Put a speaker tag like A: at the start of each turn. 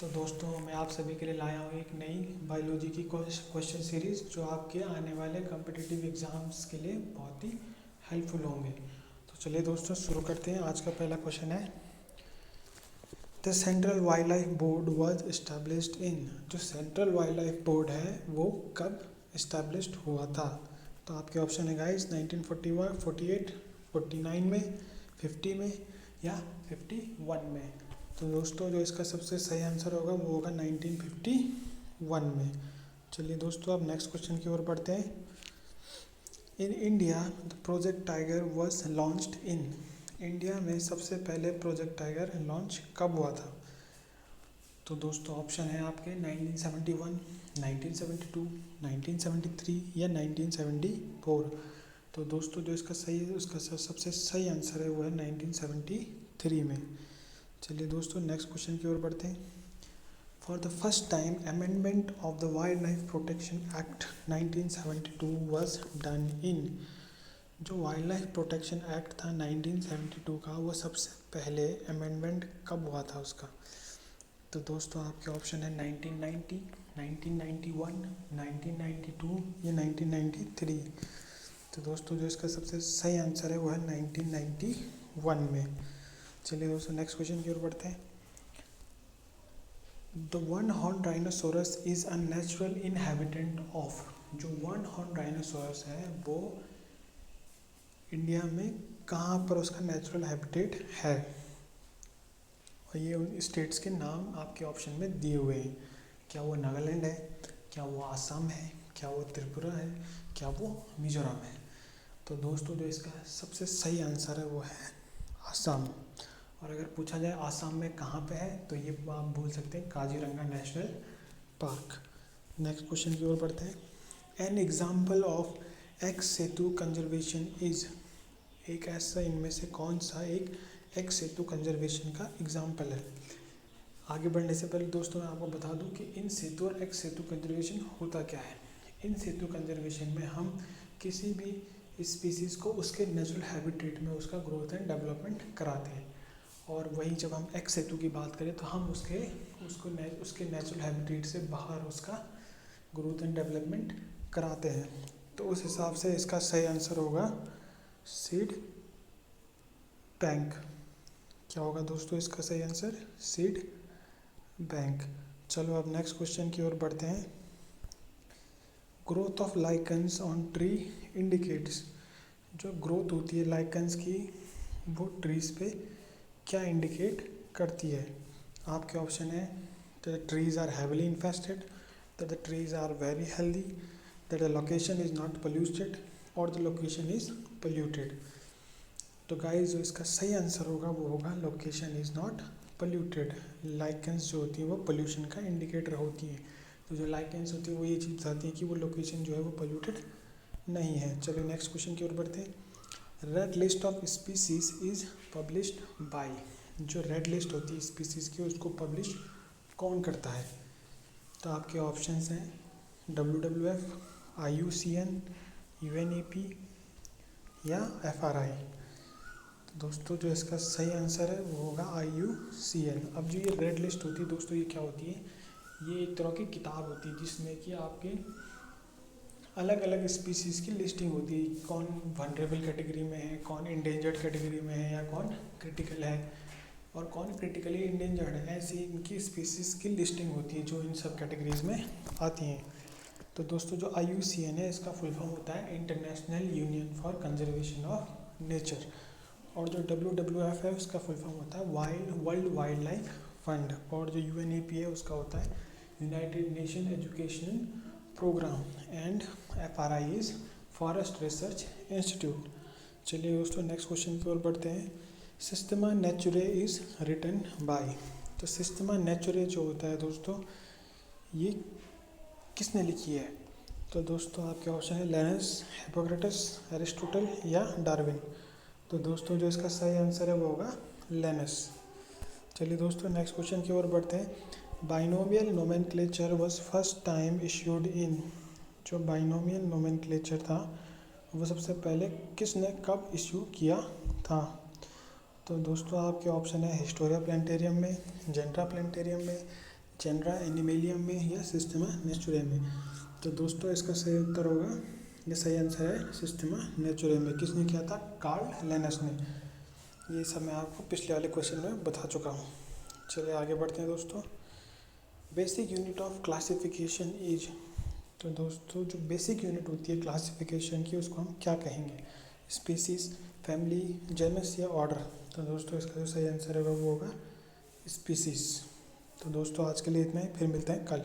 A: तो दोस्तों मैं आप सभी के लिए लाया हूँ एक नई बायोलॉजी की क्वेश्चन सीरीज़ जो आपके आने वाले कॉम्पिटिटिव एग्ज़ाम्स के लिए बहुत ही हेल्पफुल होंगे। तो चलिए दोस्तों शुरू करते हैं। आज का पहला क्वेश्चन है, the central wild life board was established in. जो सेंट्रल वाइल्ड लाइफ बोर्ड है वो कब इस्टेब्लिश्ड हुआ था? तो आपके ऑप्शन है गाइस 1941, 48, 49 में, 50 में या 51 में। तो दोस्तों जो इसका सबसे सही आंसर होगा वो होगा 1951 में। चलिए दोस्तों अब नेक्स्ट क्वेश्चन की ओर बढ़ते हैं। In India the project tiger was launched in. India में सबसे पहले प्रोजेक्ट टाइगर लॉन्च कब हुआ था? तो दोस्तों ऑप्शन है आपके 1971, 1972, 1973 या 1974। तो दोस्तों जो इसका सही है उसका सबसे सही आंसर है वो है 1973 में। चलिए दोस्तों नेक्स्ट क्वेश्चन की ओर बढ़ते हैं। For the first time amendment of the wild life protection act 1972 was done in. जो वाइल्ड लाइफ प्रोटेक्शन एक्ट था 1972 का, वो सबसे पहले अमेंडमेंट कब हुआ था उसका? तो दोस्तों आपके ऑप्शन है 1990, 1991, 1992 या 1993। तो दोस्तों जो इसका सबसे सही आंसर है वो है 1991 में। चलिए दोस्तों नेक्स्ट क्वेश्चन की ओर बढ़ते हैं। The one horn dinosaurs is a natural inhabitant of. जो वन हॉर्न डायनासोरस है वो इंडिया में कहाँ पर उसका नेचुरल हैबिटेट है? और ये उन स्टेट्स के नाम आपके ऑप्शन में दिए हुए हैं। क्या वो नागालैंड है, क्या वो आसाम है, क्या वो त्रिपुरा है, क्या वो मिजोरम है? तो दोस्तों जो इसका सबसे सही आंसर है वो है आसाम। और अगर पूछा जाए आसाम में कहाँ पे है तो ये आप बोल सकते हैं Kaziranga national park. Next question की ओर बढ़ते हैं। An example of x Setu conservation is. एक ऐसा इनमें से कौन सा एक एक्स सेतु कंजर्वेशन का एग्जाम्पल है? आगे बढ़ने से पहले दोस्तों मैं आपको बता दूं कि इन सेतु और एक्स सेतु कंजर्वेशन होता क्या है। इन सेतु कंजर्वेशन में हम किसी भी स्पीसीज़ को उसके नेचुरल हैबिटेट में उसका ग्रोथ एंड डेवलपमेंट कराते हैं। और वहीं जब हम एक्स सेतु की बात करें तो हम उसके नेचुरल हैबिटेट से बाहर उसका ग्रोथ एंड डेवलपमेंट कराते हैं। तो उस हिसाब से इसका सही आंसर होगा सीड बैंक। क्या होगा दोस्तों इसका सही आंसर? Seed bank. चलो अब नेक्स्ट क्वेश्चन की ओर बढ़ते हैं। Growth of lichens on tree indicates. जो ग्रोथ होती है लाइकन्स की वो ट्रीज पे क्या इंडिकेट करती है? आपके ऑप्शन है that the trees are heavily infested, that the trees are very healthy, that the location is not polluted और द लोकेशन इज पोल्यूटेड। तो गाइस जो इसका सही आंसर होगा वो होगा location is not polluted. Lichens जो होती है वो पोल्यूशन का इंडिकेटर होती है। तो जो लाइकेंस होती है वो ये चीज़ बताती है कि वो लोकेशन जो है वो पोल्यूटेड नहीं है। चलो नेक्स्ट क्वेश्चन की ओर बढ़ते हैं। Red list of species is published by. जो रेड लिस्ट होती है स्पीसीज की उसको पब्लिश कौन करता है? तो आपके ऑप्शंस हैं WWF, IUCN, UNEP या FRI। तो दोस्तों जो इसका सही आंसर है वो होगा IUCN। अब जो ये रेड लिस्ट होती है दोस्तों ये क्या होती है? ये एक तरह की किताब होती है जिसमें कि आपके अलग अलग स्पीसीज़ की लिस्टिंग होती है। कौन वनरेबल कैटेगरी में है, कौन इंडेंजर्ड कैटेगरी में है या कौन क्रिटिकल है और कौन क्रिटिकली इंडेंजर्ड है। ऐसी इनकी स्पीसीज़ की लिस्टिंग होती है जो इन सब कैटेगरीज में आती हैं। तो दोस्तों जो IUCN है इसका फुल फॉर्म होता है international union for conservation of nature. और जो WWF है उसका फुल फॉर्म होता है वर्ल्ड वाइल्ड लाइफ फंड। और जो UNEP है उसका होता है United Nation Educational Programme. And FRI is Forest Research Institute. चलिए दोस्तों नेक्स्ट क्वेश्चन की ओर बढ़ते हैं। Systema Naturae is written by. तो सिस्टमा नेचुरे जो होता है दोस्तों ये किसने लिखी है? तो दोस्तों आपके ऑप्शन है लिनस, हिप्पोक्रेटस, एरिस्टोटल या डार्विन। तो दोस्तों जो इसका सही आंसर है वो होगा लिनस। चलिए दोस्तों नेक्स्ट क्वेश्चन की ओर बढ़ते हैं। Binomial nomenclature was first time issued in. जो बाइनोमियल नोमेनक्लेचर था वो सबसे पहले किसने कब इश्यू किया था? तो दोस्तों आपके ऑप्शन है हिस्टोरिया प्लानिटेरियम में, जेंट्रा प्लानिटेरियम में, जेनरा एनिमेलियम में या सिस्टमा नेचुरम में। तो दोस्तों इसका सही उत्तर होगा, ये सही आंसर है सिस्टमा नेचुरम में। किसने किया था? कार्ल लिनस ने। ये सब मैं आपको पिछले वाले क्वेश्चन में बता चुका हूँ। चलिए आगे बढ़ते हैं दोस्तों। Basic unit of classification is. तो दोस्तों जो बेसिक यूनिट होती है क्लासिफिकेशन की उसको हम क्या कहेंगे? स्पीसीज, फैमिली, जेनस या ऑर्डर? तो दोस्तों इसका जो सही आंसर होगा वो होगा स्पीसीज। तो दोस्तों आज के लिए इतना ही, फिर मिलते हैं कल।